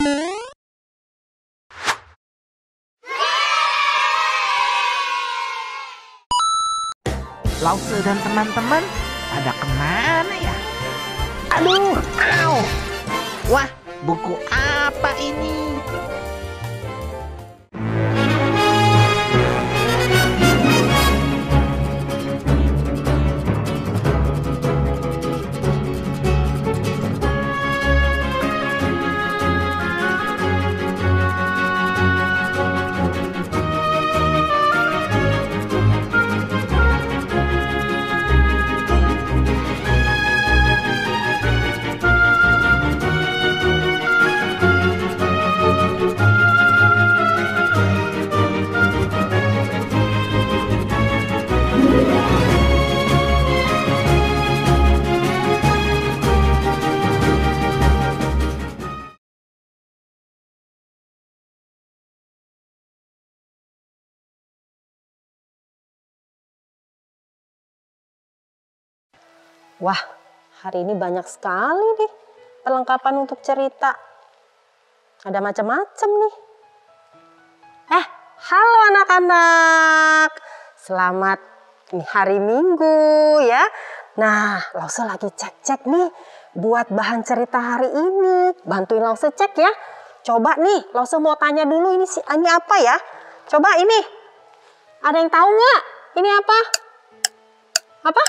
Lause dan teman-teman pada kemana ya? Aduh, au. Wah, buku apa ini? Wah, hari ini banyak sekali nih perlengkapan untuk cerita. Ada macam-macam nih. Halo anak-anak. Selamat hari Minggu ya. Nah, Lause lagi cek-cek nih buat bahan cerita hari ini. Bantuin Lause cek ya. Coba nih, Lause mau tanya dulu ini apa ya? Coba ini. Ada yang tahu nggak? Ini apa? Apa?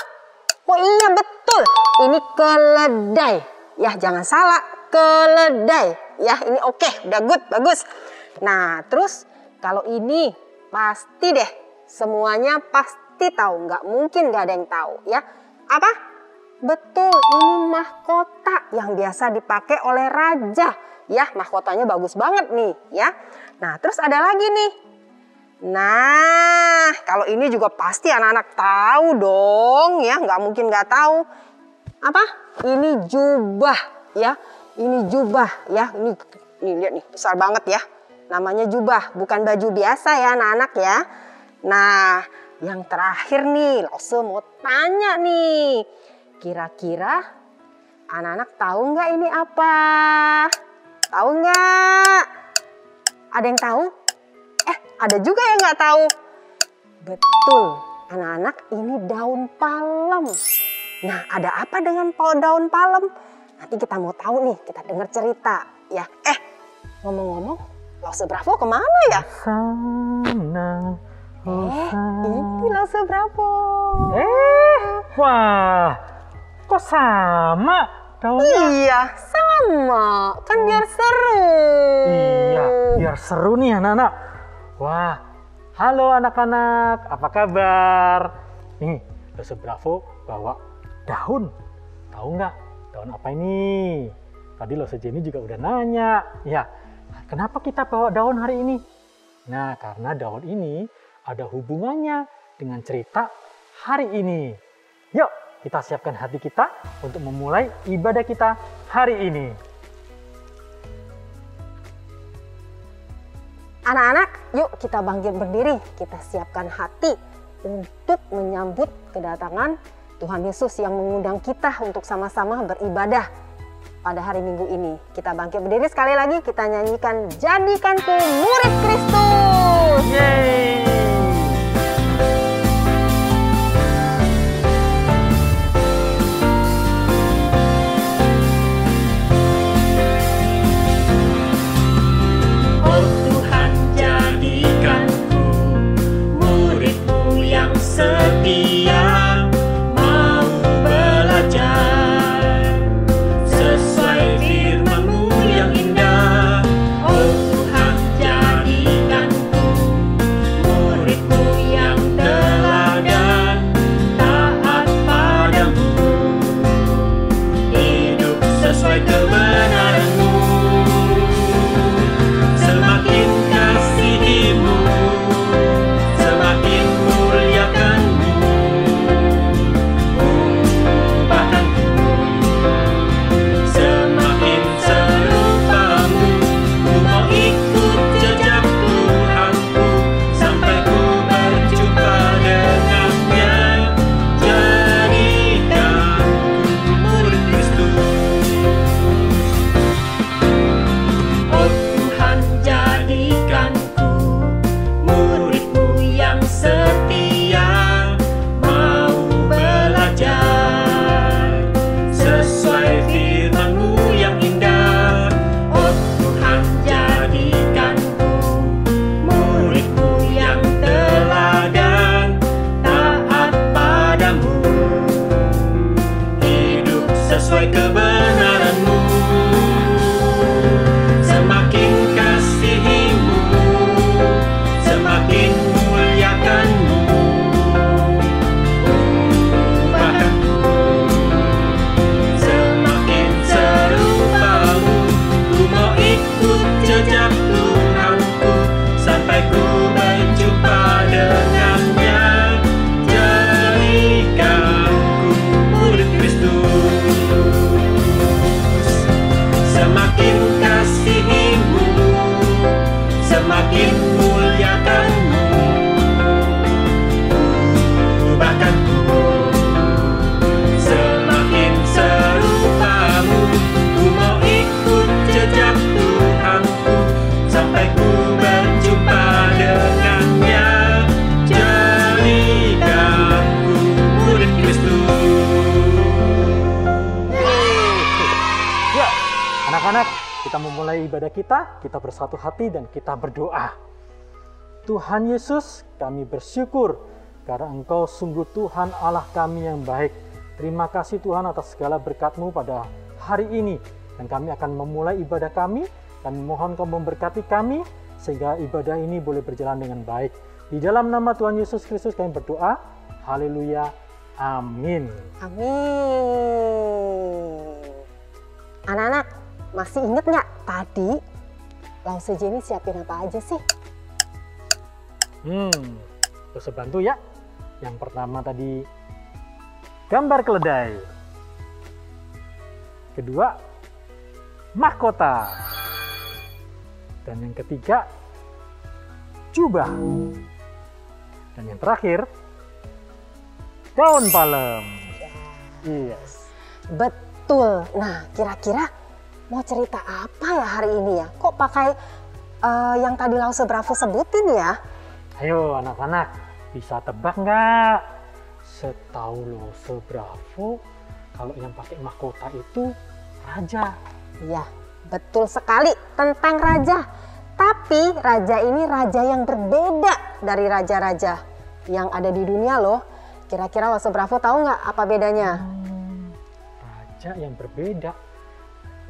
Oh iya betul, ini keledai. Ya jangan salah, keledai. Ya ini oke, udah good, bagus. Nah terus kalau ini pasti deh, semuanya pasti tahu. Nggak mungkin nggak ada yang tahu ya. Apa? Betul, ini mahkota yang biasa dipakai oleh raja. Ya mahkotanya bagus banget nih ya. Nah terus ada lagi nih. Nah, kalau ini juga pasti anak-anak tahu dong ya, nggak mungkin nggak tahu. Apa? Ini jubah ya, ini jubah ya, ini lihat nih besar banget ya. Namanya jubah, bukan baju biasa ya anak-anak ya. Nah, yang terakhir nih, Lause mau tanya nih, kira-kira anak-anak tahu nggak ini apa? Tahu nggak? Ada yang tahu? Ada juga yang nggak tahu. Betul, anak-anak ini daun palem. Nah, ada apa dengan daun palem? Nanti kita mau tahu nih, kita dengar cerita ya. Ngomong-ngomong, Lause Bravo kemana ya? Sana. Ini Lause Bravo. Wah, kok sama daunnya? Iya, sama. Kan biar seru. Iya, biar seru nih anak-anak. Wah, halo anak-anak, apa kabar? Nih, Lause Bravo bawa daun. Tahu nggak daun apa ini? Tadi Lause Jenny juga udah nanya. Ya, kenapa kita bawa daun hari ini? Nah, karena daun ini ada hubungannya dengan cerita hari ini. Yuk, kita siapkan hati kita untuk memulai ibadah kita hari ini. Anak-anak, yuk kita bangkit berdiri, kita siapkan hati untuk menyambut kedatangan Tuhan Yesus yang mengundang kita untuk sama-sama beribadah pada hari Minggu ini. Kita bangkit berdiri sekali lagi, kita nyanyikan Jadikanku Murid Kristus. Yeay! Setia mau belajar sesuai firman-Mu yang indah. Oh Tuhan, jadikanku kita memulai ibadah kita bersatu hati dan kita berdoa. Tuhan Yesus, kami bersyukur karena Engkau sungguh Tuhan Allah kami yang baik. Terima kasih Tuhan atas segala berkat-Mu pada hari ini. Dan kami akan memulai ibadah kami. Kami mohon Kau memberkati kami sehingga ibadah ini boleh berjalan dengan baik. Di dalam nama Tuhan Yesus Kristus kami berdoa. Haleluya. Amin. Amin. Anak-anak, masih inget nggak tadi Lause Jenny siapin apa aja sih? Bisa bantu ya. Yang pertama tadi gambar keledai. Kedua, mahkota. Dan yang ketiga, jubah. Dan yang terakhir, daun palem. Yes. Betul. Nah, kira-kira mau cerita apa ya hari ini ya? Kok pakai yang tadi Lause Bravo sebutin ya? Ayo anak-anak, bisa tebak nggak? Setahu Lause Bravo, kalau yang pakai mahkota itu raja. Iya, betul sekali tentang raja. Tapi raja ini raja yang berbeda dari raja-raja yang ada di dunia loh. Kira-kira Lause Bravo tahu nggak apa bedanya? Raja yang berbeda.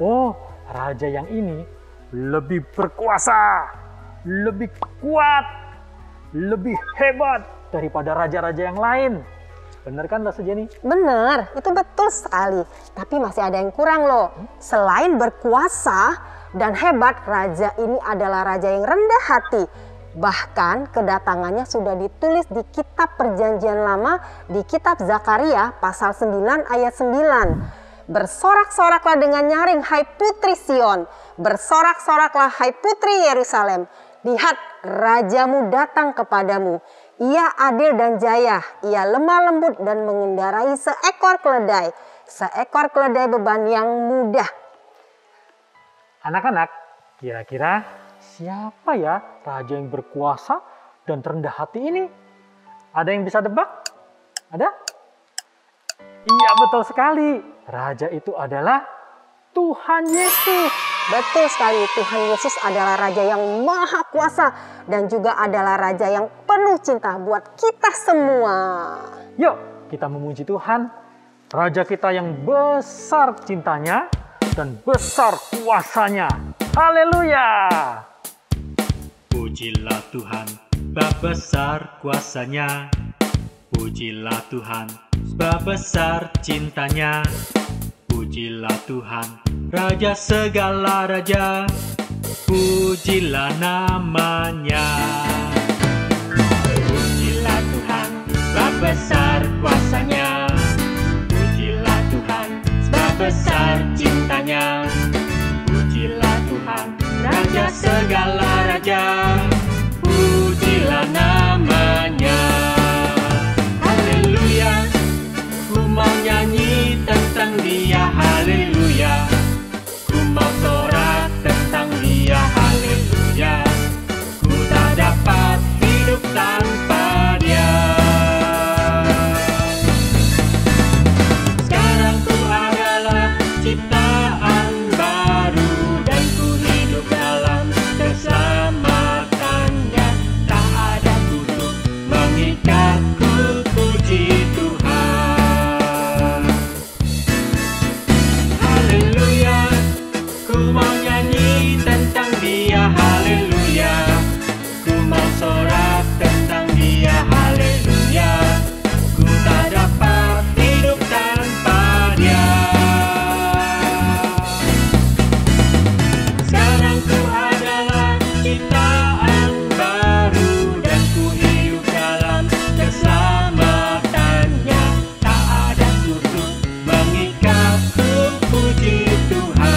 Oh, raja yang ini lebih berkuasa, lebih kuat, lebih hebat daripada raja-raja yang lain. Bener kan Lause Jenny? Bener, itu betul sekali. Tapi masih ada yang kurang loh. Selain berkuasa dan hebat, raja ini adalah raja yang rendah hati. Bahkan kedatangannya sudah ditulis di kitab Perjanjian Lama, di kitab Zakaria pasal 9 ayat 9. Bersorak-soraklah dengan nyaring, hai putri Sion. Bersorak-soraklah, hai putri Yerusalem. Lihat, rajamu datang kepadamu. Ia adil dan jaya. Ia lemah lembut dan mengendarai seekor keledai. Seekor keledai beban yang mudah. Anak-anak, kira-kira siapa ya raja yang berkuasa dan terendah hati ini? Ada yang bisa tebak? Ada? Iya, betul sekali. Raja itu adalah Tuhan Yesus. Betul sekali, Tuhan Yesus adalah Raja yang maha kuasa dan juga adalah Raja yang penuh cinta buat kita semua. Yuk, kita memuji Tuhan. Raja kita yang besar cintanya dan besar kuasanya. Haleluya. Pujilah Tuhan, sebab besar kuasanya. Pujilah Tuhan, sebab besar cintanya. Pujilah Tuhan, Raja segala raja. Pujilah namanya. Pujilah Tuhan, sebab besar kuasanya. Pujilah Tuhan, sebab besar cintanya. Pujilah Tuhan, Raja segala raja. Pujilah namanya. Haleluya, ku mau nyanyi tentang Dia. Haleluya, ku mau sorak tentang Dia. Haleluya, ku tak dapat hidup tanpa Dia. Sekarang ku adalah ciptaan baru dan ku hidup dalam keselamatannya. Tak ada kutuk mengikatku, puji Tuhan. Haleluya, ku mau nyanyi tentang Dia. Haleluya, ku mau sorak tentang Dia. Haleluya, ku tak dapat hidup tanpa Dia. Sekarang ku adalah ciptaan baru dan ku hidup dalam keselamatannya. Tak ada kutuk mengikatku, puji Tuhan.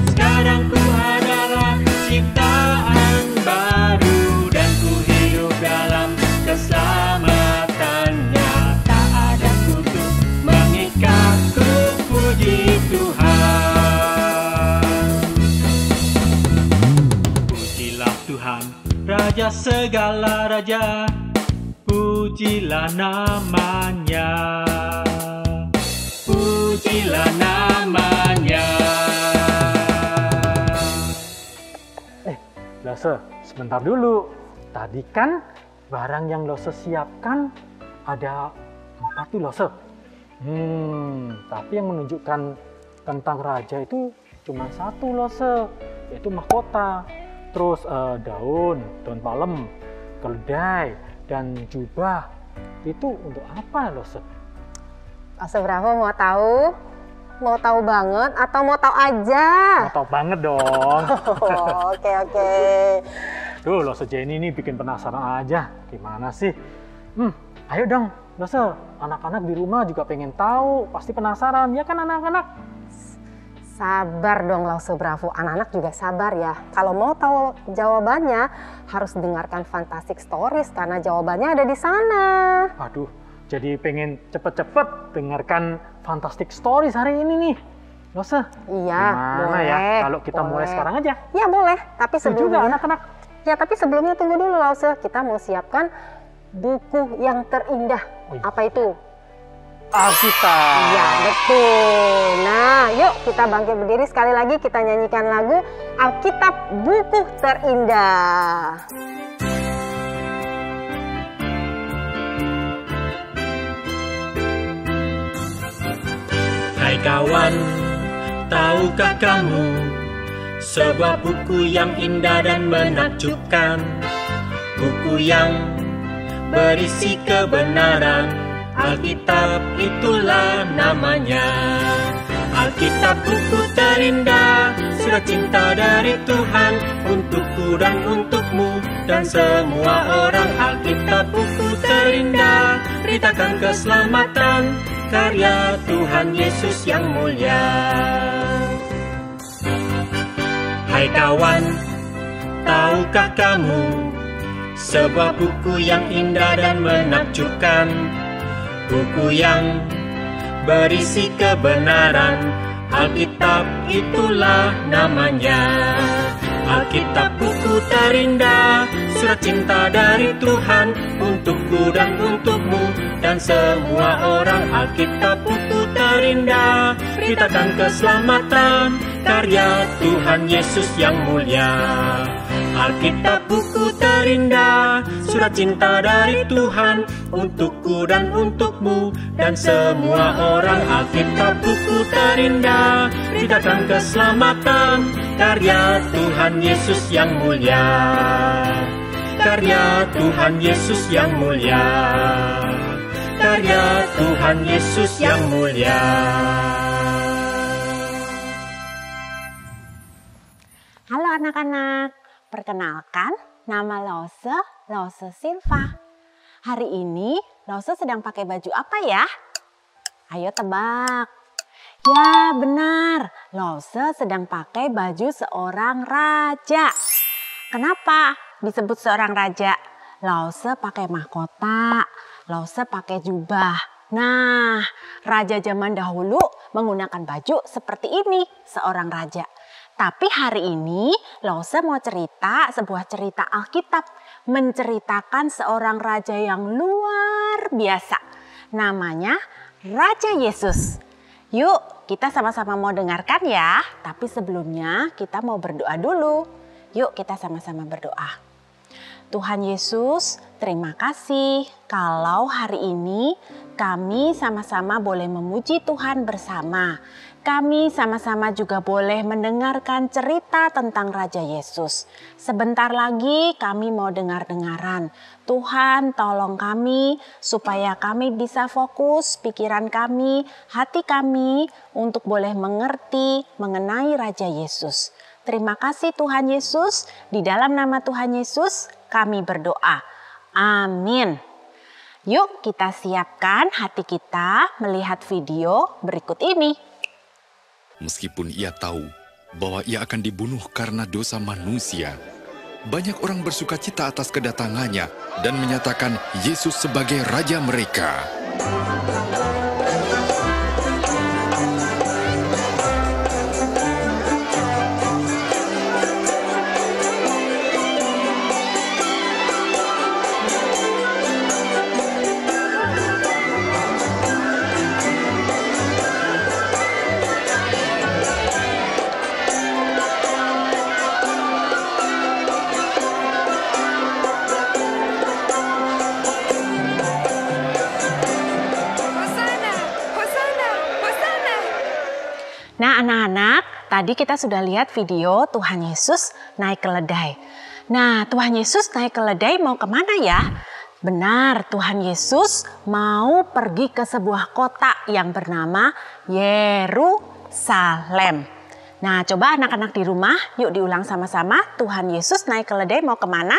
Sekarang ku adalah ciptaan baru dan ku hidup dalam keselamatannya. Tak ada kutuk mengikatku, puji Tuhan. Pujilah Tuhan, Raja segala raja. Pujilah namanya. Pujilah pujilah namanya. Lose, sebentar dulu. Tadi kan barang yang Lose siapkan ada 4 tuh Lose. Tapi yang menunjukkan tentang raja itu cuma 1 Lose, yaitu mahkota. Terus daun palem, keledai, dan jubah. Itu untuk apa Lose? Lose Bravo mau tahu? Mau tahu banget atau mau tahu aja? Mau tahu banget dong. Oke. Duh, Lose Jenny ini bikin penasaran aja. Gimana sih? Ayo dong, Lose. Anak-anak di rumah juga pengen tahu. Pasti penasaran, ya kan anak-anak? Sabar dong Lose Bravo, anak-anak juga sabar ya. Kalau mau tahu jawabannya, harus dengarkan Fantastic Stories karena jawabannya ada di sana. Aduh, jadi pengen cepet-cepet dengarkan Fantastic Stories hari ini nih. Lose, Iya, gimana boleh. ya kalau kita mulai sekarang aja? Ya boleh, tapi Setuju sebelumnya nggak anak-anak? Ya, tapi sebelumnya tunggu dulu Lause. Kita mau siapkan buku yang terindah. Oh, iya. Apa itu? Alkitab. Iya, betul. Nah, yuk kita bangkit berdiri sekali lagi, kita nyanyikan lagu Alkitab Buku Terindah. Hai kawan, tahukah kamu sebuah buku yang indah dan menakjubkan, buku yang berisi kebenaran, Alkitab itulah namanya. Alkitab buku terindah, surat cinta dari Tuhan untukku dan untukmu dan semua orang. Alkitab buku terindah, beritakan keselamatan, karya Tuhan Yesus yang mulia. Hai kawan, tahukah kamu sebuah buku yang indah dan menakjubkan, buku yang berisi kebenaran, Alkitab itulah namanya. Alkitab buku terindah, surat cinta dari Tuhan untukku dan untukmu dan semua orang. Alkitab buku terindah, beritakan keselamatan, karya Tuhan Yesus yang mulia. Alkitab buku terindah, surat cinta dari Tuhan untukku dan untukmu dan semua orang. Alkitab buku terindah, beritakan keselamatan, karya Tuhan Yesus yang mulia. Karya Tuhan Yesus yang mulia. Karya Tuhan Yesus yang mulia. Halo anak-anak, perkenalkan nama Lose Silva. Hari ini Lose sedang pakai baju apa ya? Ayo tebak. Ya benar, Lose sedang pakai baju seorang raja. Kenapa disebut seorang raja? Lose pakai mahkota, Lose pakai jubah. Nah, raja zaman dahulu menggunakan baju seperti ini, seorang raja. Tapi hari ini Lose mau cerita sebuah cerita Alkitab, menceritakan seorang raja yang luar biasa. Namanya Raja Yesus. Yuk kita sama-sama mau dengarkan ya. Tapi sebelumnya kita mau berdoa dulu. Yuk kita sama-sama berdoa. Tuhan Yesus, terima kasih kalau hari ini kami sama-sama boleh memuji Tuhan bersama. Kami sama-sama juga boleh mendengarkan cerita tentang Raja Yesus. Sebentar lagi kami mau dengar-dengaran. Tuhan tolong kami supaya kami bisa fokus pikiran kami, hati kami untuk boleh mengerti mengenai Raja Yesus. Terima kasih Tuhan Yesus, di dalam nama Tuhan Yesus kami berdoa. Amin. Yuk kita siapkan hati kita melihat video berikut ini. Meskipun ia tahu bahwa ia akan dibunuh karena dosa manusia, banyak orang bersukacita atas kedatangannya dan menyatakan Yesus sebagai Raja mereka. Nah anak-anak, tadi kita sudah lihat video Tuhan Yesus naik keledai. Nah Tuhan Yesus naik keledai mau kemana ya? Benar, Tuhan Yesus mau pergi ke sebuah kota yang bernama Yerusalem. Nah coba anak-anak di rumah, yuk diulang sama-sama. Tuhan Yesus naik keledai mau kemana?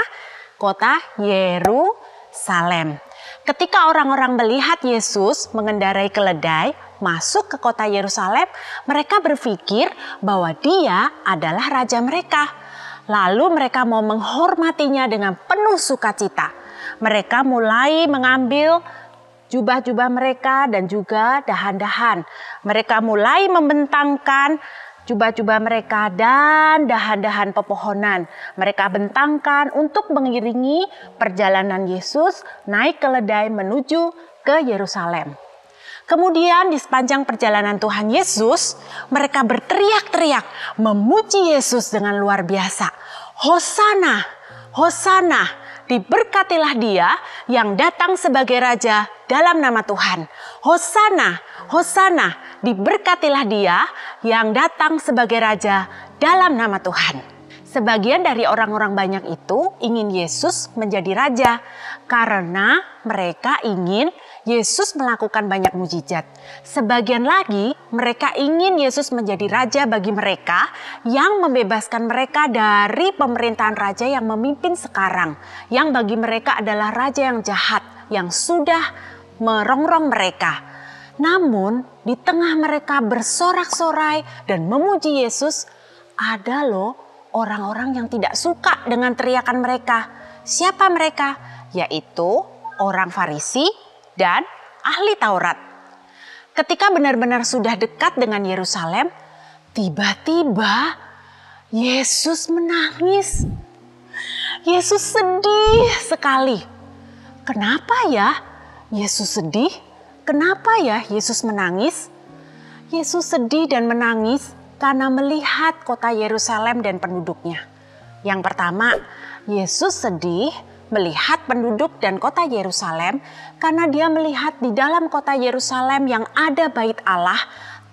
Kota Yerusalem. Ketika orang-orang melihat Yesus mengendarai keledai masuk ke kota Yerusalem, mereka berpikir bahwa dia adalah raja mereka. Lalu mereka mau menghormatinya dengan penuh sukacita. Mereka mulai mengambil jubah-jubah mereka dan juga dahan-dahan. Mereka mulai membentangkan jubah-jubah mereka dan dahan-dahan pepohonan. Mereka bentangkan untuk mengiringi perjalanan Yesus naik keledai menuju ke Yerusalem. Kemudian di sepanjang perjalanan Tuhan Yesus, mereka berteriak-teriak memuji Yesus dengan luar biasa. Hosana, Hosana, diberkatilah dia yang datang sebagai raja dalam nama Tuhan. Hosana, Hosana, diberkatilah dia yang datang sebagai raja dalam nama Tuhan. Sebagian dari orang-orang banyak itu ingin Yesus menjadi raja karena mereka ingin Yesus melakukan banyak mujizat. Sebagian lagi mereka ingin Yesus menjadi raja bagi mereka yang membebaskan mereka dari pemerintahan raja yang memimpin sekarang. Yang bagi mereka adalah raja yang jahat yang sudah merongrong mereka. Namun di tengah mereka bersorak-sorai dan memuji Yesus, ada loh orang-orang yang tidak suka dengan teriakan mereka. Siapa mereka? Yaitu orang Farisi dan ahli Taurat. Ketika benar-benar sudah dekat dengan Yerusalem, tiba-tiba Yesus menangis. Yesus sedih sekali. Kenapa ya Yesus sedih? Kenapa ya Yesus menangis? Yesus sedih dan menangis karena melihat kota Yerusalem dan penduduknya. Yang pertama, Yesus sedih melihat penduduk dan kota Yerusalem karena dia melihat di dalam kota Yerusalem yang ada bait Allah,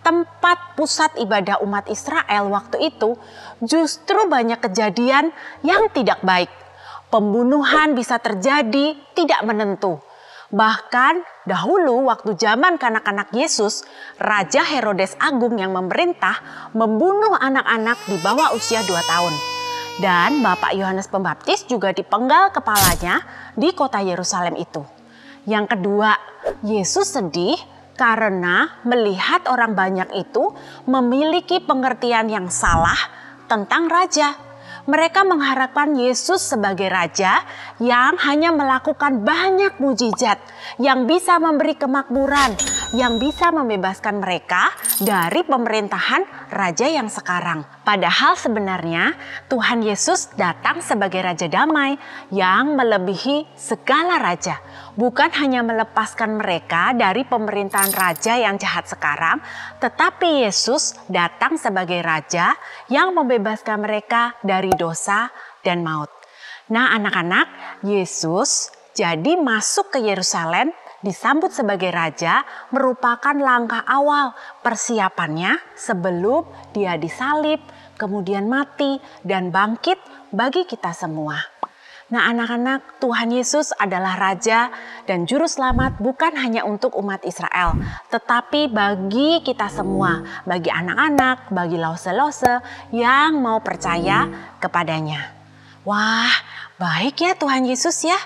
tempat pusat ibadah umat Israel waktu itu, justru banyak kejadian yang tidak baik. Pembunuhan bisa terjadi tidak menentu. Bahkan dahulu waktu zaman kanak-kanak Yesus, Raja Herodes Agung yang memerintah membunuh anak-anak di bawah usia 2 tahun. Dan Bapak Yohanes Pembaptis juga dipenggal kepalanya di kota Yerusalem itu. Yang kedua, Yesus sedih karena melihat orang banyak itu memiliki pengertian yang salah tentang raja. Mereka mengharapkan Yesus sebagai raja yang hanya melakukan banyak mujizat, yang bisa memberi kemakmuran, yang bisa membebaskan mereka dari pemerintahan raja yang sekarang. Padahal sebenarnya Tuhan Yesus datang sebagai raja damai yang melebihi segala raja. Bukan hanya melepaskan mereka dari pemerintahan raja yang jahat sekarang, tetapi Yesus datang sebagai raja yang membebaskan mereka dari dosa dan maut. Nah anak-anak, Yesus jadi masuk ke Yerusalem disambut sebagai raja merupakan langkah awal persiapannya sebelum dia disalib, kemudian mati dan bangkit bagi kita semua. Nah anak-anak, Tuhan Yesus adalah Raja dan Juru Selamat bukan hanya untuk umat Israel, tetapi bagi kita semua, bagi anak-anak, bagi lause-lause yang mau percaya kepadanya. Wah, baik ya Tuhan Yesus ya.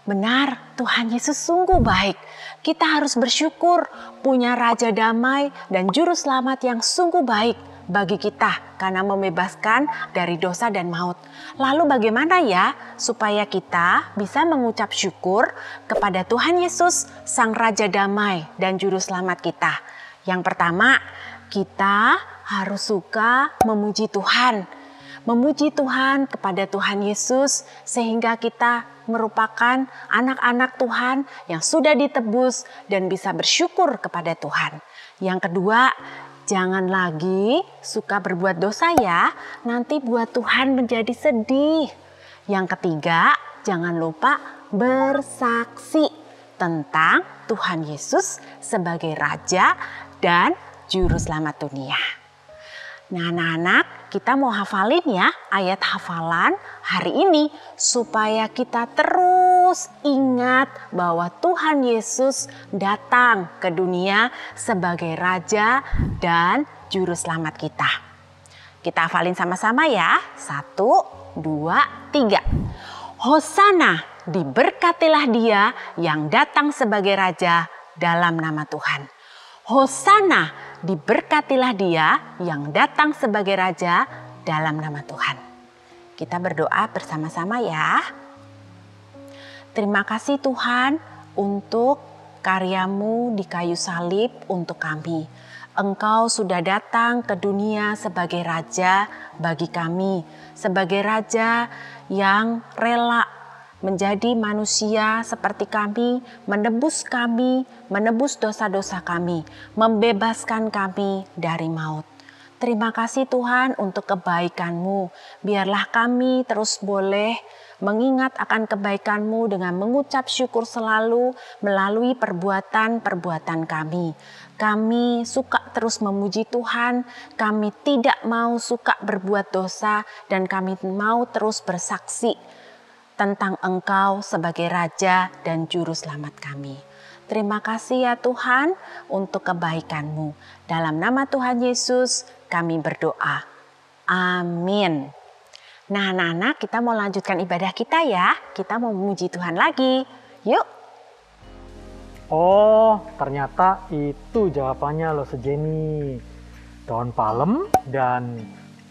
Benar, Tuhan Yesus sungguh baik. Kita harus bersyukur punya Raja damai dan Juru Selamat yang sungguh baik bagi kita karena membebaskan dari dosa dan maut. Lalu bagaimana ya supaya kita bisa mengucap syukur kepada Tuhan Yesus, Sang Raja Damai dan Juru Selamat kita? Yang pertama, kita harus suka memuji Tuhan. Memuji Tuhan kepada Tuhan Yesus sehingga kita merupakan anak-anak Tuhan yang sudah ditebus dan bisa bersyukur kepada Tuhan. Yang kedua, jangan lagi suka berbuat dosa ya, nanti buat Tuhan menjadi sedih. Yang ketiga, jangan lupa bersaksi tentang Tuhan Yesus sebagai Raja dan Juru Selamat dunia. Nah anak-anak, kita mau hafalin ya ayat hafalan hari ini supaya kita terus ingat bahwa Tuhan Yesus datang ke dunia sebagai Raja dan Juru Selamat kita. Kita hafalin sama-sama ya. 1, 2, 3. Hosana, diberkatilah dia yang datang sebagai Raja dalam nama Tuhan. Hosana, diberkatilah dia yang datang sebagai Raja dalam nama Tuhan. Kita berdoa bersama-sama ya. Terima kasih Tuhan untuk karyamu di kayu salib untuk kami. Engkau sudah datang ke dunia sebagai Raja bagi kami. Sebagai Raja yang rela menjadi manusia seperti kami, menebus dosa-dosa kami, membebaskan kami dari maut. Terima kasih Tuhan untuk kebaikan-Mu. Biarlah kami terus boleh mengingat akan kebaikan-Mu dengan mengucap syukur selalu melalui perbuatan-perbuatan kami. Kami suka terus memuji Tuhan, kami tidak mau suka berbuat dosa, dan kami mau terus bersaksi tentang Engkau sebagai Raja dan Juru Selamat kami. Terima kasih ya Tuhan untuk kebaikan-Mu. Dalam nama Tuhan Yesus kami berdoa. Amin. Nah anak-anak, kita mau lanjutkan ibadah kita ya. Kita mau memuji Tuhan lagi. Yuk. Oh, ternyata itu jawabannya loh Sejeni. Daun palem dan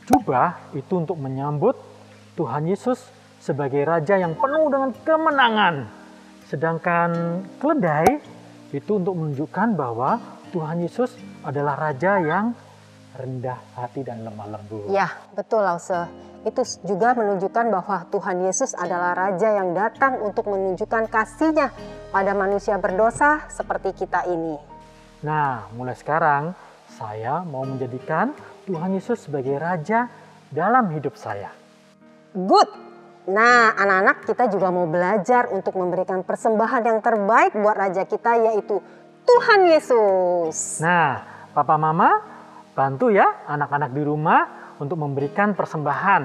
jubah itu untuk menyambut Tuhan Yesus sebagai Raja yang penuh dengan kemenangan. Sedangkan keledai itu untuk menunjukkan bahwa Tuhan Yesus adalah Raja yang rendah hati dan lemah lembut. Ya, betul Lause. Itu juga menunjukkan bahwa Tuhan Yesus adalah Raja yang datang untuk menunjukkan kasih-Nya pada manusia berdosa seperti kita ini. Nah, mulai sekarang saya mau menjadikan Tuhan Yesus sebagai Raja dalam hidup saya. Good. Nah, anak-anak, kita juga mau belajar untuk memberikan persembahan yang terbaik buat Raja kita, yaitu Tuhan Yesus. Nah, Papa Mama bantu ya anak-anak di rumah untuk memberikan persembahan.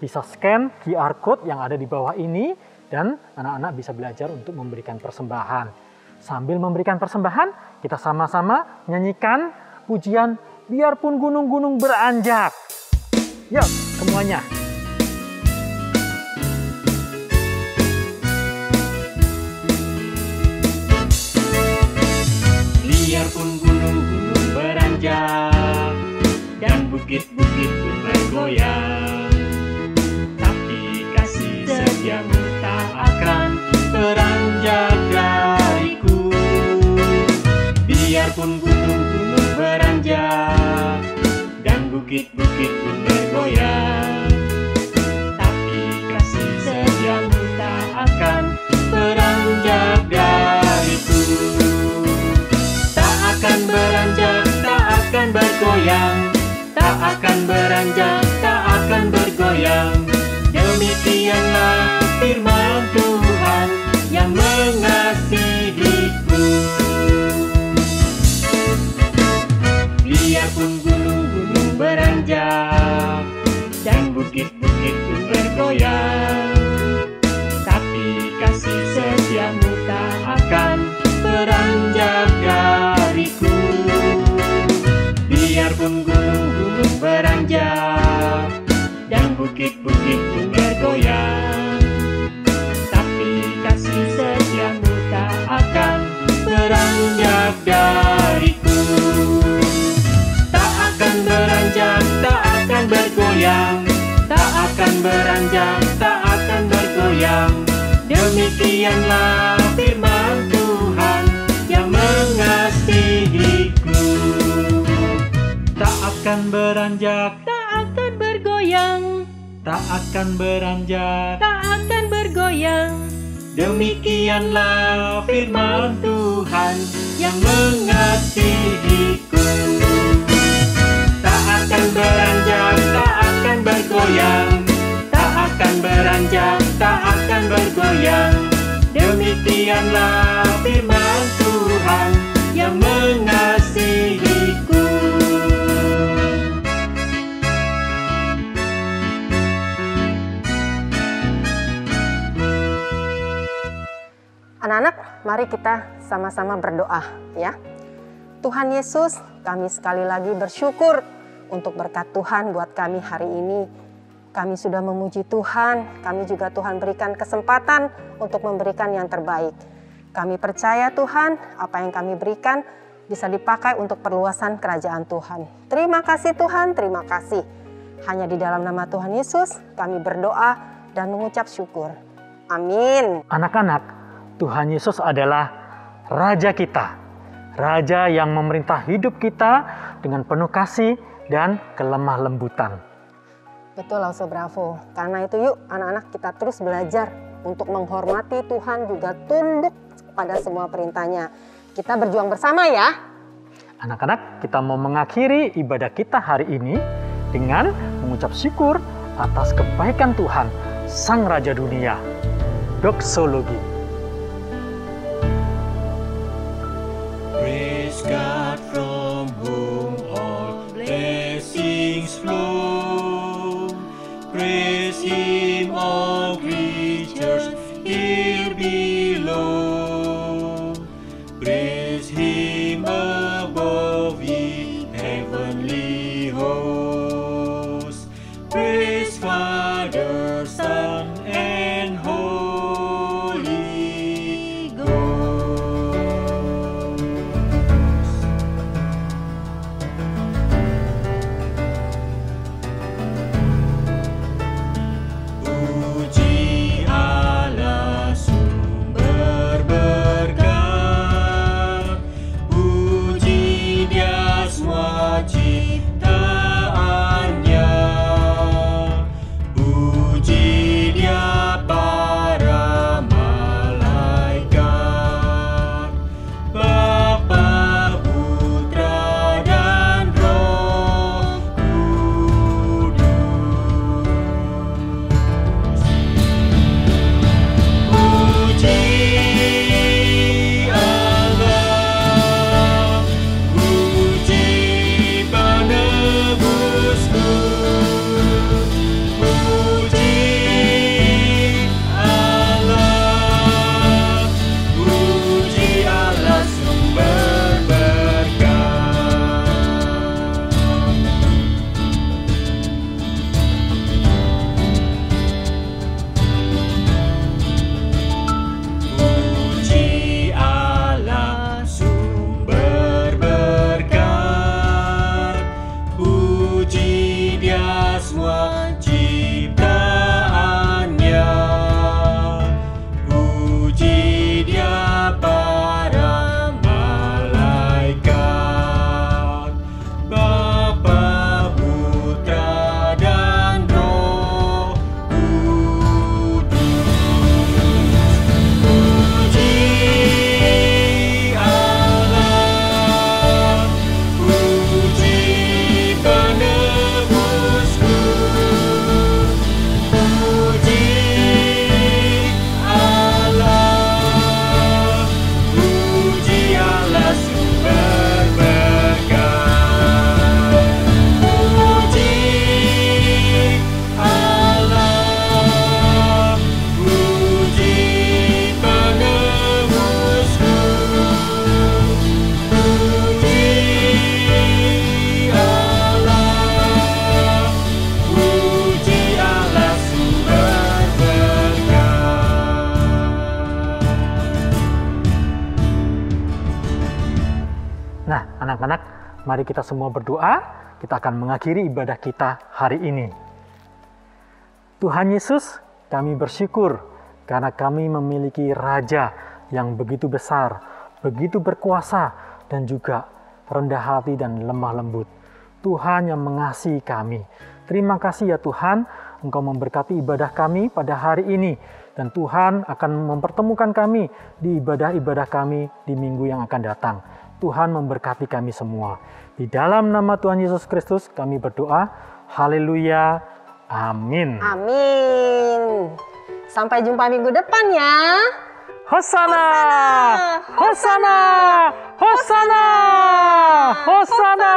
Bisa scan QR Code yang ada di bawah ini dan anak-anak bisa belajar untuk memberikan persembahan. Sambil memberikan persembahan, kita sama-sama nyanyikan pujian Biarpun Gunung-Gunung Beranjak. Yuk, semuanya. Biarpun gunung-gunung beranjak dan bukit-bukit pun bergoyang, tapi kasih setiamu tak akan beranjak dariku. Biarpun gunung-gunung beranjak dan bukit-bukit pun bergoyang, tapi kasih setiamu tak akan beranjak dariku. Akan beranjak, tak akan bergoyang, tak akan beranjak, tak akan bergoyang. Demikianlah firman Tuhan yang mengasihiku. Biarpun gunung-gunung beranjak dan bukit-bukit pun bergoyang, tapi kasih setiamu tak akan beranjak dariku. Biarpun gunung-gunung beranjak dan bukit-bukit pun bergoyang, tapi kasih setiamu tak akan beranjak dariku. Tak akan beranjak, tak akan bergoyang, tak akan beranjak, tak akan bergoyang. Demikianlah firman Tuhan yang mengasihiku. Tak akan beranjak, tak akan bergoyang, tak akan beranjak, tak akan bergoyang. Demikianlah firman Tuhan yang mengasihiku. Tak akan beranjak, tak akan bergoyang, tak akan beranjak, tak akan bergoyang. Demikianlah firman Tuhan yang mengasihiku. Anak-anak, mari kita sama-sama berdoa ya. Tuhan Yesus, kami sekali lagi bersyukur untuk berkat Tuhan buat kami hari ini. Kami sudah memuji Tuhan, kami juga Tuhan berikan kesempatan untuk memberikan yang terbaik. Kami percaya Tuhan, apa yang kami berikan bisa dipakai untuk perluasan kerajaan Tuhan. Terima kasih Tuhan, terima kasih. Hanya di dalam nama Tuhan Yesus, kami berdoa dan mengucap syukur. Amin. Anak-anak, Tuhan Yesus adalah Raja kita. Raja yang memerintah hidup kita dengan penuh kasih dan kelemah lembutan. Betul, Lause Bravo. Karena itu yuk anak-anak kita terus belajar untuk menghormati Tuhan, juga tunduk pada semua perintahnya. Kita berjuang bersama ya. Anak-anak, kita mau mengakhiri ibadah kita hari ini dengan mengucap syukur atas kebaikan Tuhan, Sang Raja Dunia. Doksologi. Praise God from whom all blessings flow. Praise Him all creatures here below. Praise Him above ye heavenly hosts. Praise Father, Son, and Holy Ghost. Puji Allah sumber berkat, puji Dia semua ciptaannya, puji Dia para malaikat, Bapa, Putra, dan Roh Kudus. Puji Allah, puji penebusku, puji Allah, puji Allah sumber berkat. Puji Allah sumber berkat, puji Dia semua ciptaannya, puji Dia para malaikat, Bapa, Putra, dan Roh Kudus. Puji Allah, puji penebusku, puji Allah, puji Allah sumber berkat. Puji Allah, puji penebusku, puji Allah, puji Allah sumber berkat. Nah, anak-anak, mari kita semua berdoa. Kita akan mengakhiri ibadah kita hari ini. Tuhan Yesus, kami bersyukur karena kami memiliki Raja yang begitu besar, begitu berkuasa, dan juga rendah hati dan lemah lembut. Tuhan yang mengasihi kami. Terima kasih ya Tuhan, Engkau memberkati ibadah kami pada hari ini. Dan Tuhan akan mempertemukan kami di ibadah-ibadah kami di minggu yang akan datang. Tuhan memberkati kami semua. Di dalam nama Tuhan Yesus Kristus kami berdoa. Haleluya. Amin. Amin. Sampai jumpa minggu depan ya. Hosana! Hosana! Hosana! Hosana!